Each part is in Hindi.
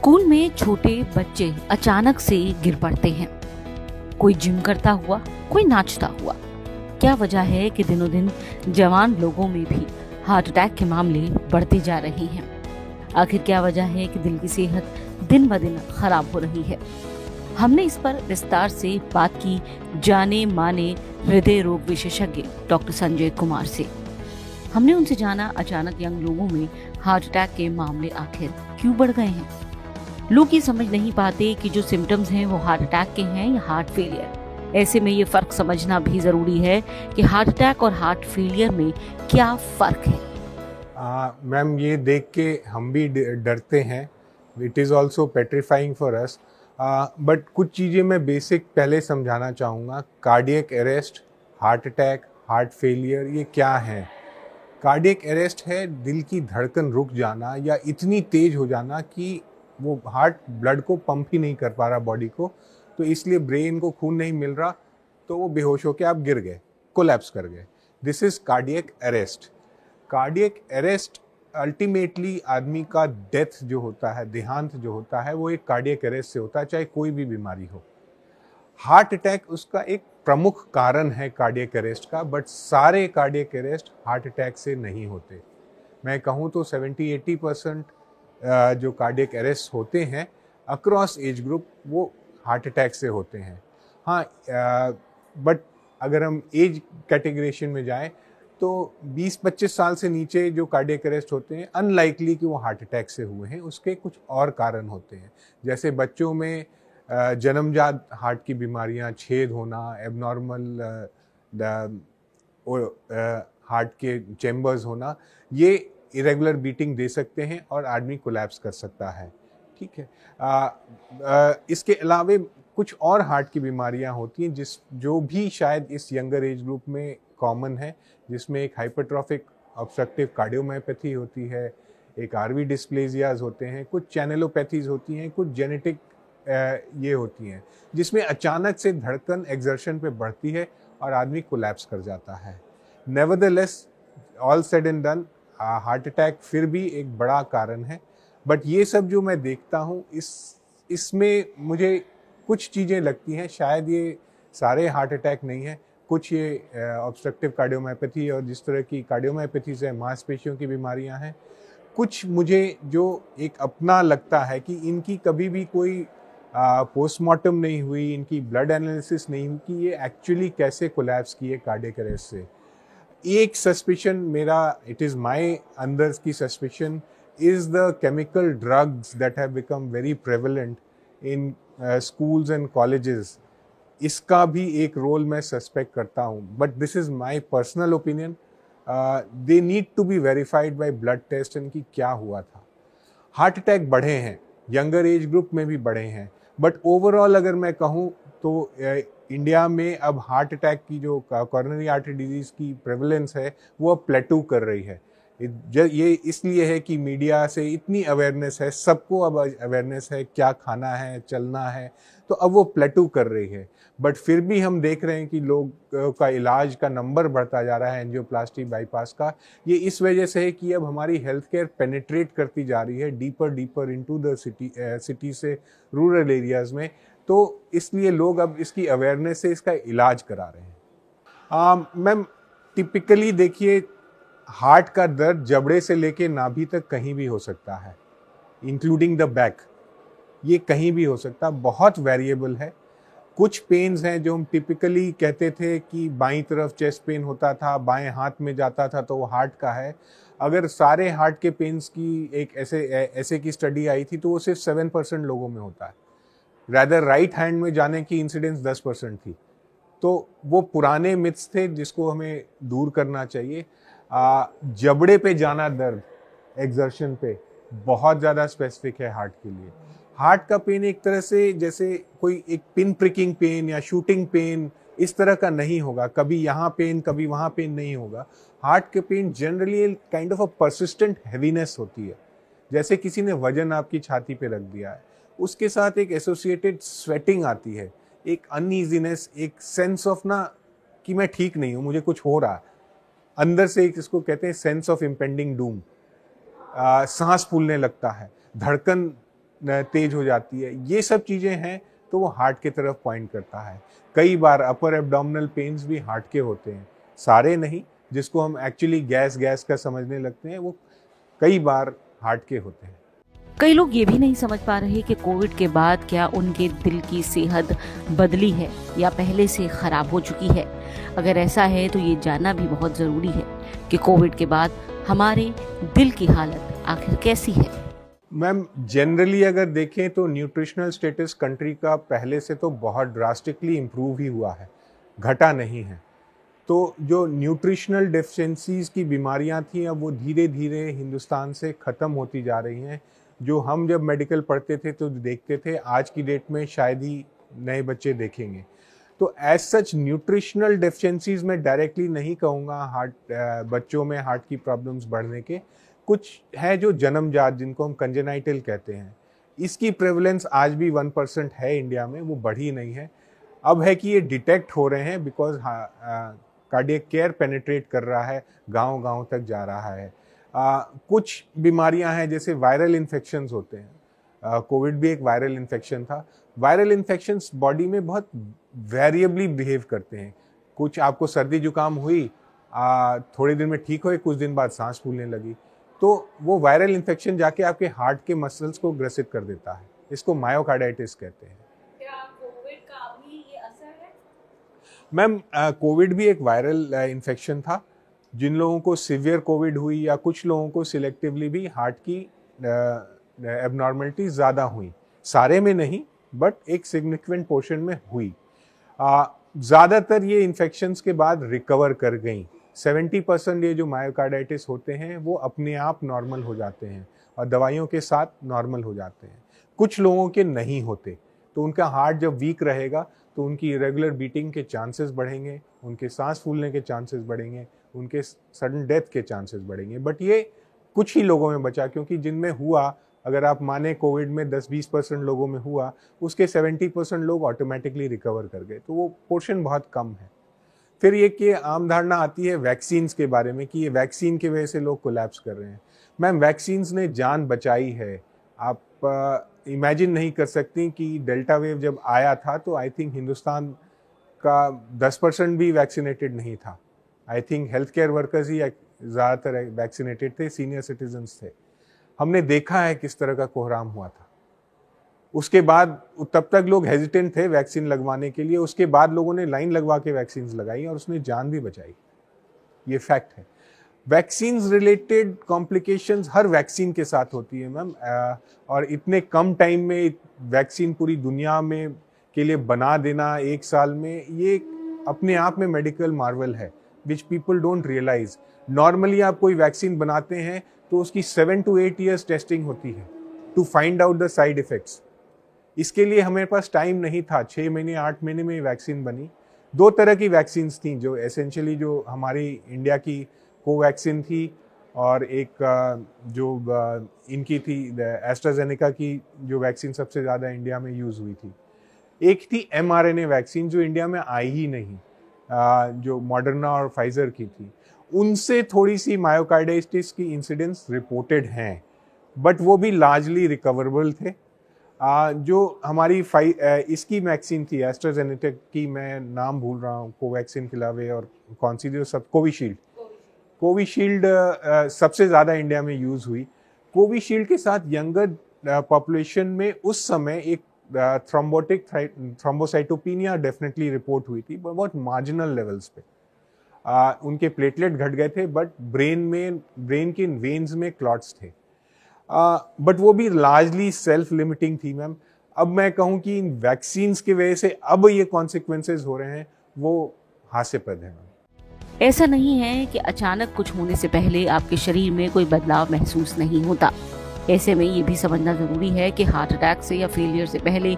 स्कूल में छोटे बच्चे अचानक से गिर पड़ते हैं। कोई जिम करता हुआ, कोई नाचता हुआ। क्या वजह है कि दिनों दिन जवान लोगों में भी हार्ट अटैक के मामले बढ़ते जा रहे हैं? आखिर क्या वजह है कि दिल की सेहत दिन ब दिन खराब हो रही है? हमने इस पर विस्तार से बात की जाने माने हृदय रोग विशेषज्ञ डॉक्टर संजय कुमार से। हमने उनसे जाना अचानक यंग लोगों में हार्ट अटैक के मामले आखिर क्यों बढ़ गए हैं। लोग ये समझ नहीं पाते कि जो सिम्टम्स हैं वो हार्ट अटैक के हैं या हार्ट फेलियर। ऐसे में ये फर्क समझना भी जरूरी है कि हार्ट अटैक और हार्ट फेलियर में क्या फर्क है। मैम, ये देख के हम भी डरते हैं। It is also petrifying for us. But कुछ चीज़ें मैं बेसिक पहले समझाना चाहूँगा। Cardiac arrest, heart attack, heart failure, ये क्या है? कार्डियक अरेस्ट है दिल की धड़कन रुक जाना या इतनी तेज हो जाना कि वो हार्ट ब्लड को पंप ही नहीं कर पा रहा बॉडी को, तो इसलिए ब्रेन को खून नहीं मिल रहा, तो वो बेहोश होकर आप गिर गए, कोलैप्स कर गए। This is cardiac arrest. Cardiac arrest ultimately आदमी का डेथ जो होता है, देहांत जो होता है, वो एक कार्डियक अरेस्ट से होता है, चाहे कोई भी बीमारी हो। हार्ट अटैक उसका एक प्रमुख कारण है कार्डियक अरेस्ट का, बट सारे कार्डियक अरेस्ट हार्ट अटैक से नहीं होते। मैं कहूँ तो 70-80% जो कार्डियक अरेस्ट होते हैं अक्रॉस एज ग्रुप, वो हार्ट अटैक से होते हैं। हाँ, बट अगर हम एज कैटेगरेशन में जाएं तो 20-25 साल से नीचे जो कार्डियक अरेस्ट होते हैं, अनलाइकली कि वो हार्ट अटैक से हुए हैं। उसके कुछ और कारण होते हैं, जैसे बच्चों में जन्मजात हार्ट की बीमारियां, छेद होना, एबनॉर्मल हार्ट के चैम्बर्स होना, ये इरेगुलर बीटिंग दे सकते हैं और आदमी कोलैप्स कर सकता है। ठीक है। इसके अलावा कुछ और हार्ट की बीमारियां होती हैं जो भी शायद इस यंगर एज ग्रुप में कॉमन है, जिसमें एक हाइपरट्रॉफिक ऑब्स्ट्रक्टिव कार्डियोमायोपैथी होती है, एक आरवी डिस्प्लेजियाज होते हैं, कुछ चैनलोपैथीज होती हैं, कुछ जेनेटिक ये होती हैं, जिसमें अचानक से धड़कन एक्सर्शन पे बढ़ती है और आदमी कोलैप्स कर जाता है। Nevertheless, all said and done, heart attack फिर भी एक बड़ा कारण है। बट ये सब जो मैं देखता हूँ, इसमें मुझे कुछ चीज़ें लगती हैं, शायद ये सारे हार्ट अटैक नहीं है। कुछ ये ऑब्स्ट्रक्टिव कार्डियोमायोपैथी और जिस तरह की कार्डियोमायोपैथी से मांसपेशियों की बीमारियां हैं। कुछ मुझे जो एक अपना लगता है कि इनकी कभी भी कोई पोस्टमार्टम नहीं हुई, इनकी ब्लड एनालिसिस नहीं हुई कि ये एक्चुअली कैसे कोलैप्स किए कार्डियक अरेस्ट से। एक सस्पिशन मेरा, इट इज़ माई अंदर की suspicion, is the chemical drugs that have become very prevalent in schools and colleges. इसका भी एक रोल मैं सस्पेक्ट करता हूँ, but this is my personal opinion. They need to be verified by blood test इनकी क्या हुआ था। हार्ट अटैक बढ़े हैं, यंगर एज ग्रुप में भी बढ़े हैं, बट ओवरऑल अगर मैं कहूँ तो इंडिया में अब हार्ट अटैक की जो कॉरोनरी आर्टरी डिजीज की प्रेवलेंस है, वो अब प्लेटू कर रही है। ये इसलिए है कि मीडिया से इतनी अवेयरनेस है, सबको अब अवेयरनेस है, क्या खाना है, चलना है, तो अब वो प्लेटू कर रही है। बट फिर भी हम देख रहे हैं कि लोग का इलाज का नंबर बढ़ता जा रहा है एंजियोप्लास्टी, बाईपास का। ये इस वजह से है कि अब हमारी हेल्थ केयर पेनिट्रेट करती जा रही है डीपर इनटू द सिटी से रूरल एरियाज में, तो इसलिए लोग अब इसकी अवेयरनेस से इसका इलाज करा रहे हैं। मैम, टिपिकली देखिए, हार्ट का दर्द जबड़े से लेके नाभि तक कहीं भी हो सकता है, इंक्लूडिंग द बैक। ये कहीं भी हो सकता है, बहुत वेरिएबल है। कुछ पेन्स हैं जो हम टिपिकली कहते थे कि बाईं तरफ चेस्ट पेन होता था, बाएं हाथ में जाता था, तो वो हार्ट का है। अगर सारे हार्ट के पेन्स की एक ऐसे की स्टडी आई थी, तो वो सिर्फ 7% लोगों में होता है। रैदर राइट हैंड में जाने की इंसिडेंस 10% थी। तो वो पुराने मिथ्स थे जिसको हमें दूर करना चाहिए। जबड़े पे जाना दर्द एक्सर्शन पे बहुत ज़्यादा स्पेसिफिक है हार्ट के लिए। हार्ट का पेन एक तरह से जैसे कोई एक पिन प्रिकिंग पेन या शूटिंग पेन इस तरह का नहीं होगा, कभी यहाँ पेन कभी वहाँ पेन नहीं होगा। हार्ट के pain generally kind of a persistent heaviness होती है, जैसे किसी ने वजन आपकी छाती पे रख दिया है। उसके साथ एक एसोसिएटेड स्वेटिंग आती है, एक अनईजीनेस, एक सेंस ऑफ ना कि मैं ठीक नहीं हूँ, मुझे कुछ हो रहा है अंदर से, एक इसको कहते हैं सेंस ऑफ इम्पेंडिंग डूम। सांस फूलने लगता है, धड़कन तेज हो जाती है, ये सब चीज़ें हैं तो वो हार्ट की तरफ पॉइंट करता है। कई बार अपर एब्डोमिनल पेन्स भी हार्ट के होते हैं, सारे नहीं, जिसको हम एक्चुअली गैस गैस का समझने लगते हैं वो कई बार हार्ट के होते हैं। कई लोग ये भी नहीं समझ पा रहे कि कोविड के बाद क्या उनके दिल की सेहत बदली है या पहले से खराब हो चुकी है। अगर ऐसा है तो ये जानना भी बहुत ज़रूरी है कि कोविड के बाद हमारे दिल की हालत आखिर कैसी है। मैम, जनरली अगर देखें तो न्यूट्रिशनल स्टेटस कंट्री का पहले से तो बहुत ड्रास्टिकली इम्प्रूव ही हुआ है, घटा नहीं है। तो जो न्यूट्रिशनल डेफिशिएंसीज़ की बीमारियां थी अब वो धीरे धीरे हिंदुस्तान से ख़त्म होती जा रही हैं। जो हम जब मेडिकल पढ़ते थे तो देखते थे, आज की डेट में शायद ही नए बच्चे देखेंगे। तो एज सच न्यूट्रिशनल डेफिशिएंसीज़ मैं डायरेक्टली नहीं कहूँगा बच्चों में हार्ट की प्रॉब्लम्स बढ़ने के। कुछ है जो जन्मजात, जिनको हम कंजेनाइटल कहते हैं, इसकी प्रेवलेंस आज भी 1% है इंडिया में, वो बढ़ी नहीं है। अब है कि ये डिटेक्ट हो रहे हैं बिकॉज कार्डियक केयर पेनिट्रेट कर रहा है, गांव-गांव तक जा रहा है। कुछ बीमारियां हैं जैसे वायरल इन्फेक्शंस होते हैं। कोविड भी एक वायरल इन्फेक्शन था। वायरल इन्फेक्शंस बॉडी में बहुत वेरिएबली बिहेव करते हैं। कुछ आपको सर्दी जुकाम हुई, थोड़े दिन में ठीक हुए, कुछ दिन बाद सांस फूलने लगी, तो वो वायरल इन्फेक्शन जाके आपके हार्ट के मसल्स को ग्रसित कर देता है। इसको मायोकार्डाइटिस कहते हैं। क्या कोविड का भी ये असर है? मैम, कोविड भी एक वायरल इन्फेक्शन था। जिन लोगों को सिवियर कोविड हुई या कुछ लोगों को सिलेक्टिवली भी हार्ट की एबनॉर्मलिटी ज़्यादा हुई, सारे में नहीं बट एक सिग्निफिकेंट पोर्शन में हुई। ज़्यादातर ये इन्फेक्शंस के बाद रिकवर कर गई। 70% ये जो मायोकार्डाइटिस होते हैं वो अपने आप नॉर्मल हो जाते हैं और दवाइयों के साथ नॉर्मल हो जाते हैं। कुछ लोगों के नहीं होते, तो उनका हार्ट जब वीक रहेगा तो उनकी इरेगुलर बीटिंग के चांसेस बढ़ेंगे, उनके सांस फूलने के चांसेस बढ़ेंगे, उनके सडन डेथ के चांसेस बढ़ेंगे। बट ये कुछ ही लोगों में बचा, क्योंकि जिनमें हुआ, अगर आप माने कोविड में 10-20% लोगों में हुआ, उसके 70% लोग ऑटोमेटिकली रिकवर कर गए, तो वो पोर्शन बहुत कम है। फिर ये कि आम धारणा आती है वैक्सीन्स के बारे में कि ये वैक्सीन की वजह से लोग कोलैप्स कर रहे हैं। मैम, वैक्सीन्स ने जान बचाई है। आप इमेजिन नहीं कर सकती कि डेल्टा वेव जब आया था तो आई थिंक हिंदुस्तान का 10% भी वैक्सीनेटेड नहीं था। I think health care workers ही ज़्यादातर वैक्सीनेटेड थे, सीनियर सिटीजन्स थे। हमने देखा है किस तरह का कोहराम हुआ था। उसके बाद तब तक लोग हेजिटेंट थे वैक्सीन लगवाने के लिए, उसके बाद लोगों ने लाइन लगवा के वैक्सीन लगाई और उसने जान भी बचाई। ये फैक्ट है। वैक्सीन्स रिलेटेड कॉम्प्लिकेशंस हर वैक्सीन के साथ होती है मैम, और इतने कम टाइम में वैक्सीन पूरी दुनिया में के लिए बना देना 1 साल में, ये अपने आप में मेडिकल मार्वल है which people don't realize. Normally आप कोई वैक्सीन बनाते हैं तो उसकी 7 to 8 years टेस्टिंग होती है to find out the side effects. इसके लिए हमारे पास टाइम नहीं था। 6 महीने 8 महीने में वैक्सीन बनी। 2 तरह की वैक्सीन थी जो एसेंशियली जो हमारी इंडिया की कोवैक्सीन थी और एक जो इनकी थी एस्ट्राजेनेका की जो वैक्सीन सबसे ज़्यादा इंडिया में यूज़ हुई थी। एक थी mRNA वैक्सीन जो इंडिया में आई ही नहीं, जो मॉडर्ना और फाइजर की थी। उनसे थोड़ी सी मायोकार्डाइटिस की इंसिडेंस रिपोर्टेड हैं, बट वो भी लार्जली रिकवरेबल थे। जो हमारी इसकी वैक्सीन थी एस्ट्राजेनेका की, मैं नाम भूल रहा हूँ, कोवैक्सीन के अलावे और कौन सी जो सब कोविशील्ड सबसे ज़्यादा इंडिया में यूज़ हुई। कोविशील्ड के साथ यंगर पॉपुलेशन में उस समय एक थ्रोम्बोसाइटोपिनिया डेफिनेटली रिपोर्ट हुई थी, बहुत मार्जिनल लेवल्स पे। उनके प्लेटलेट घट गए थे, बट ब्रेन के वेन्स में क्लॉट्स थे। बट वो भी लार्जली सेल्फ लिमिटिंग थी मैम। अब मैं कहूँ कि इन वैक्सीन्स की वजह से अब ये कॉन्सिक्वेंसेज हो रहे हैं, वो हास्यप्रद है। ऐसा नहीं है कि अचानक कुछ होने से पहले आपके शरीर में कोई बदलाव महसूस नहीं होता। ऐसे में ये भी समझना जरूरी है कि हार्ट अटैक से या फेलियर से पहले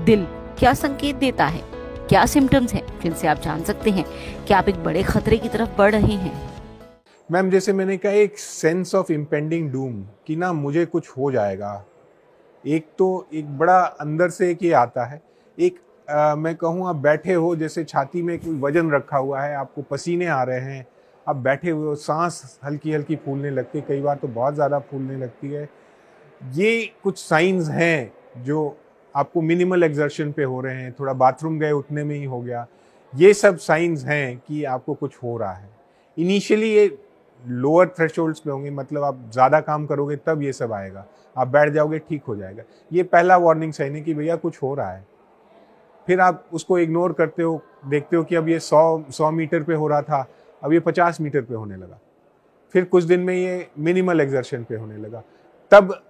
दिल क्या संकेत देता है, क्या सिम्टम्स हैं जिनसे आप जान सकते हैं कि आप एक बड़े खतरे की तरफ बढ़ रहे हैं। मैम, जैसे मैंने कहा, एक सेंस ऑफ इम्पेंडिंग डूम कि ना मुझे कुछ हो जाएगा। एक बड़ा अंदर से एक ये आता है। मैं कहूँ, आप बैठे हो, जैसे छाती में कोई वजन रखा हुआ है, आपको पसीने आ रहे हैं, आप बैठे हुए हो, सांस हल्की हल्की फूलने लगती है, कई बार तो बहुत ज़्यादा फूलने लगती है। ये कुछ साइंस हैं जो आपको मिनिमल एक्सर्शन पे हो रहे हैं, थोड़ा बाथरूम गए उतने में ही हो गया, ये सब साइंस हैं कि आपको कुछ हो रहा है। इनिशियली ये लोअर थ्रेशोल्ड्स पे होंगे, मतलब आप ज़्यादा काम करोगे तब ये सब आएगा, आप बैठ जाओगे ठीक हो जाएगा। ये पहला वार्निंग साइन है कि भैया कुछ हो रहा है। फिर आप उसको इग्नोर करते हो, देखते हो कि अब ये 100 मीटर पे हो रहा था, अब ये 50 मीटर पे होने लगा, फिर कुछ दिन में ये मिनिमल एक्सर्शन पे होने लगा, तब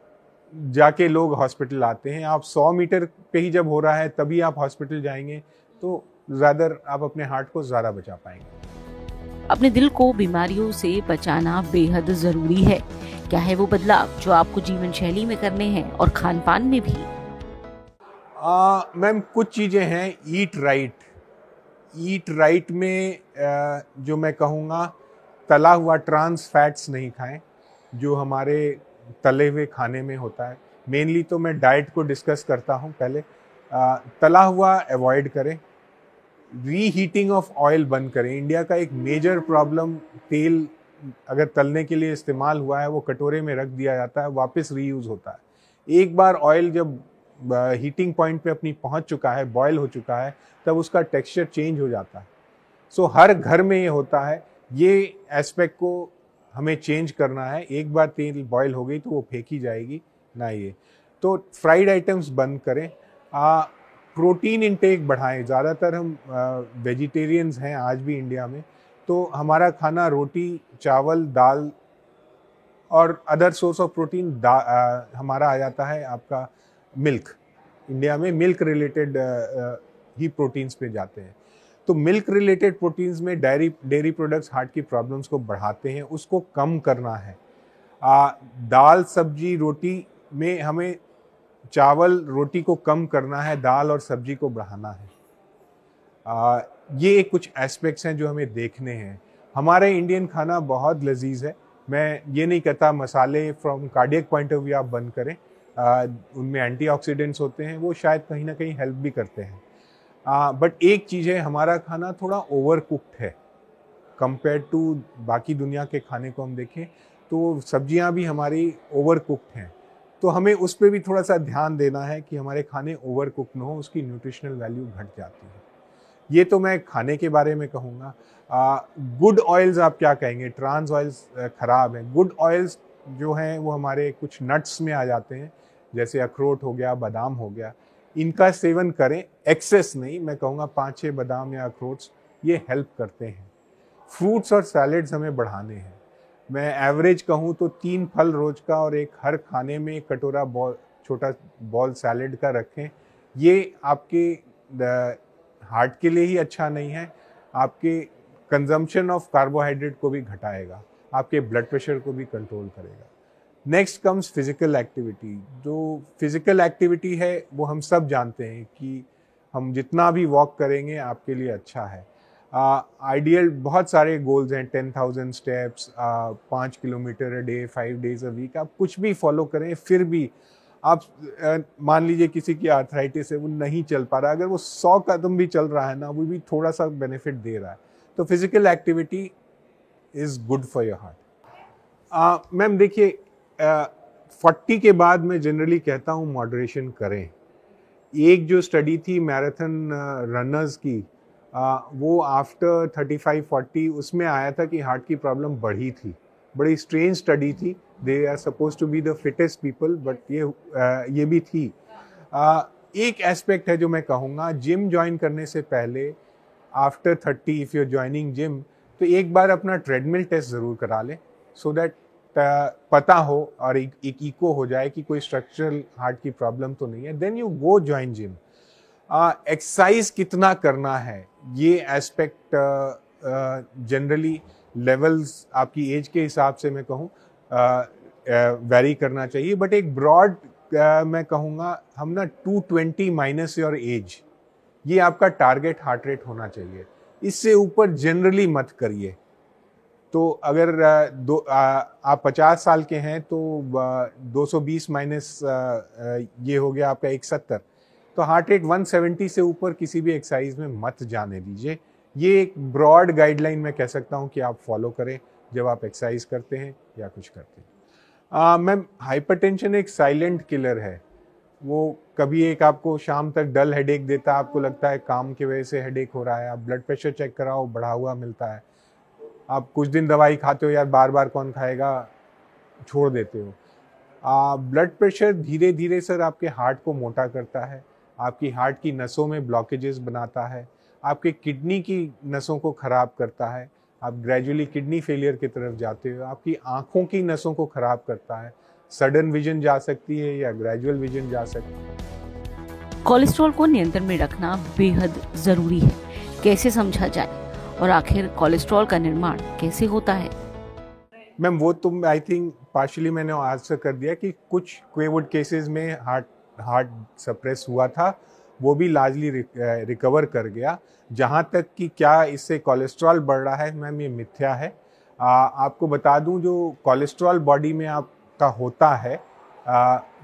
जाके लोग हॉस्पिटल आते हैं। आप 100 मीटर पे ही जब हो रहा है तभी आप हॉस्पिटल जाएंगे तो ज़्यादा आप अपने हार्ट को ज़्यादा बचा पाएंगे। अपने दिल को बीमारियों से बचाना बेहद जरूरी है। क्या है वो बदलाव जो आपको जीवन शैली में करने हैं और खान पान में भी? मैम कुछ चीज़ें हैं। ईट राइट में जो मैं कहूँगा, तला हुआ ट्रांस फैट्स नहीं खाएं जो हमारे तले हुए खाने में होता है। मेनली तो मैं डाइट को डिस्कस करता हूँ पहले। तला हुआ अवॉइड करें, रीहीटिंग ऑफ ऑयल बंद करें। इंडिया का एक मेजर प्रॉब्लम, तेल अगर तलने के लिए इस्तेमाल हुआ है वो कटोरे में रख दिया जाता है, वापस रीयूज़ होता है। एक बार ऑयल जब हीटिंग पॉइंट पे अपनी पहुंच चुका है, बॉयल हो चुका है, तब उसका टेक्सचर चेंज हो जाता है। सो हर घर में ये होता है। ये एस्पेक्ट को हमें चेंज करना है। एक बार तेल बॉयल हो गई तो वो फेंकी जाएगी ना। ये तो फ्राइड आइटम्स बंद करें। प्रोटीन इंटेक बढ़ाएं। ज़्यादातर हम वेजिटेरियंस हैं आज भी इंडिया में, तो हमारा खाना रोटी, चावल, दाल और अदर सोर्स ऑफ प्रोटीन हमारा आ जाता है आपका मिल्क। इंडिया में मिल्क रिलेटेड ही प्रोटीन्स पे जाते हैं। तो मिल्क रिलेटेड प्रोटीन्स में डेयरी प्रोडक्ट्स हार्ट की प्रॉब्लम्स को बढ़ाते हैं, उसको कम करना है। दाल, सब्जी, रोटी में हमें चावल, रोटी को कम करना है, दाल और सब्जी को बढ़ाना है। ये कुछ एस्पेक्ट्स हैं जो हमें देखने हैं। हमारे इंडियन खाना बहुत लजीज है। मैं ये नहीं कहता मसाले from cardiac point of view आप बंद करें, उनमें एंटीऑक्सीडेंट्स होते हैं, वो शायद कहीं ना कहीं हेल्प भी करते हैं। बट एक चीज़ है, हमारा खाना थोड़ा ओवर कुक्ड है कंपेयर टू बाकी दुनिया के खाने को हम देखें तो सब्जियां भी हमारी ओवर कुक्ड हैं। तो हमें उस पर भी थोड़ा सा ध्यान देना है कि हमारे खाने ओवर कुक न हो, उसकी न्यूट्रिशनल वैल्यू घट जाती है। ये तो मैं खाने के बारे में कहूँगा। गुड ऑयल्स आप क्या कहेंगे? ट्रांस ऑयल्स खराब हैं। गुड ऑयल्स जो हैं वो हमारे कुछ नट्स में आ जाते हैं, जैसे अखरोट हो गया, बादाम हो गया। इनका सेवन करें, एक्सेस नहीं। मैं कहूँगा 5-6 बादाम या अखरोट्स ये हेल्प करते हैं। फ्रूट्स और सैलेड्स हमें बढ़ाने हैं। मैं एवरेज कहूँ तो 3 फल रोज का और एक हर खाने में एक कटोरा छोटा बॉल सैलेड का रखें। ये आपके हार्ट के लिए ही अच्छा नहीं है, आपके कंजम्पशन ऑफ कार्बोहाइड्रेट को भी घटाएगा, आपके ब्लड प्रेशर को भी कंट्रोल करेगा। Next comes physical activity. जो फिजिकल एक्टिविटी है वो हम सब जानते हैं कि हम जितना भी वॉक करेंगे आपके लिए अच्छा है। आइडियल बहुत सारे गोल्स हैं, 10,000 steps, 5 kilometre a day, 5 days a week. आप कुछ भी फॉलो करें, फिर भी आप मान लीजिए किसी की आर्थराइटिस है, वो नहीं चल पा रहा, अगर वो 100 कदम भी चल रहा है ना, वो भी थोड़ा सा बेनिफिट दे रहा है। तो physical activity is good for your heart. Ma'am देखिए, 40 के बाद मैं जनरली कहता हूँ मॉडरेशन करें। एक जो स्टडी थी मैराथन रनर्स की, वो आफ्टर 35-40 उसमें आया था कि हार्ट की प्रॉब्लम बढ़ी थी। बड़ी स्ट्रेंज स्टडी थी। They are suppose to be the fittest people, but ये भी थी। एक एस्पेक्ट है जो मैं कहूँगा, जिम ज्वाइन करने से पहले after 30 if you are joining gym, तो एक बार अपना ट्रेडमिल टेस्ट ज़रूर करा लें, सो दैट पता हो और एक इको हो जाए कि कोई स्ट्रक्चरल हार्ट की प्रॉब्लम तो नहीं है। Then you go join gym. Exercise कितना करना है, ये एस्पेक्ट जनरली लेवल्स आपकी एज के हिसाब से मैं कहूँ वेरी करना चाहिए। बट एक ब्रॉड मैं कहूँगा, हम ना 220 माइनस योर एज, ये आपका टारगेट हार्ट रेट होना चाहिए। इससे ऊपर जनरली मत करिए। तो अगर आप 50 साल के हैं तो 220 माइनस ये हो गया आपका 170, तो हार्ट रेट 170 से ऊपर किसी भी एक्सरसाइज में मत जाने दीजिए। ये एक ब्रॉड गाइडलाइन मैं कह सकता हूँ कि आप फॉलो करें जब आप एक्सरसाइज करते हैं या कुछ करते हैं। मैम, हाइपरटेंशन एक साइलेंट किलर है। वो कभी एक आपको शाम तक डल हेडेक देता है, आपको लगता है काम की वजह से हेडेक हो रहा है, आप ब्लड प्रेशर चेक कराओ बढ़ा हुआ मिलता है, आप कुछ दिन दवाई खाते हो, यार बार बार कौन खाएगा, छोड़ देते हो। ब्लड प्रेशर धीरे धीरे सर आपके हार्ट को मोटा करता है, आपकी हार्ट की नसों में ब्लॉकेजेस बनाता है, आपके किडनी की नसों को खराब करता है, आप ग्रेजुअली किडनी फेलियर की तरफ जाते हो, आपकी आंखों की नसों को खराब करता है, सडन विजन जा सकती है या ग्रेजुअल विजन जा सकती है। कोलेस्ट्रॉल को नियंत्रण में रखना बेहद जरूरी है। कैसे समझा जाए और आखिर कोलेस्ट्रॉल का निर्माण कैसे होता है? मैम, वो तुम आई थिंक पार्शियली मैंने आंसर कर दिया कि कुछ क्वेवुड केसेस में हार्ट सप्रेस हुआ था, वो भी लार्जली रिकवर कर गया। जहाँ तक कि क्या इससे कोलेस्ट्रॉल बढ़ रहा है, मैम ये मिथ्या है। आपको बता दूं, जो कोलेस्ट्रॉल बॉडी में आपका होता है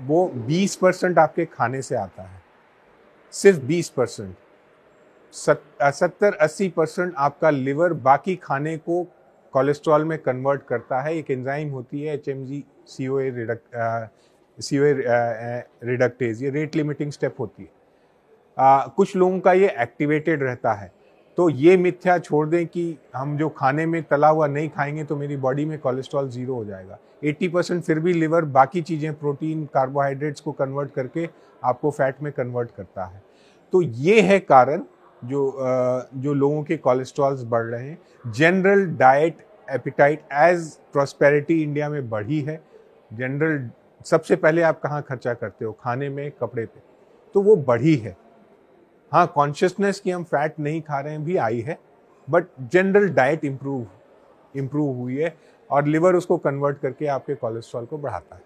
वो 20% आपके खाने से आता है, सिर्फ 20%। 70-80% आपका लिवर बाकी खाने को कोलेस्ट्रॉल में कन्वर्ट करता है। एक एंजाइम होती है HMG CoA रिडक्टेज, ये रेट लिमिटिंग स्टेप होती है। कुछ लोगों का ये एक्टिवेटेड रहता है। तो ये मिथ्या छोड़ दें कि हम जो खाने में तला हुआ नहीं खाएंगे तो मेरी बॉडी में कोलेस्ट्रॉल 0 हो जाएगा। 80% फिर भी लिवर बाकी चीज़ें, प्रोटीन, कार्बोहाइड्रेट्स को कन्वर्ट करके आपको फैट में कन्वर्ट करता है। तो ये है कारण जो लोगों के कोलेस्ट्रॉल्स बढ़ रहे हैं। General diet appetite as prosperity India में बढ़ी है। जनरल सबसे पहले आप कहाँ खर्चा करते हो? खाने में, कपड़े पे, तो वो बढ़ी है। हाँ, कॉन्शियसनेस कि हम फैट नहीं खा रहे हैं भी आई है, बट जनरल डाइट इम्प्रूव हुई है और लिवर उसको कन्वर्ट करके आपके कोलेस्ट्रॉल को बढ़ाता है।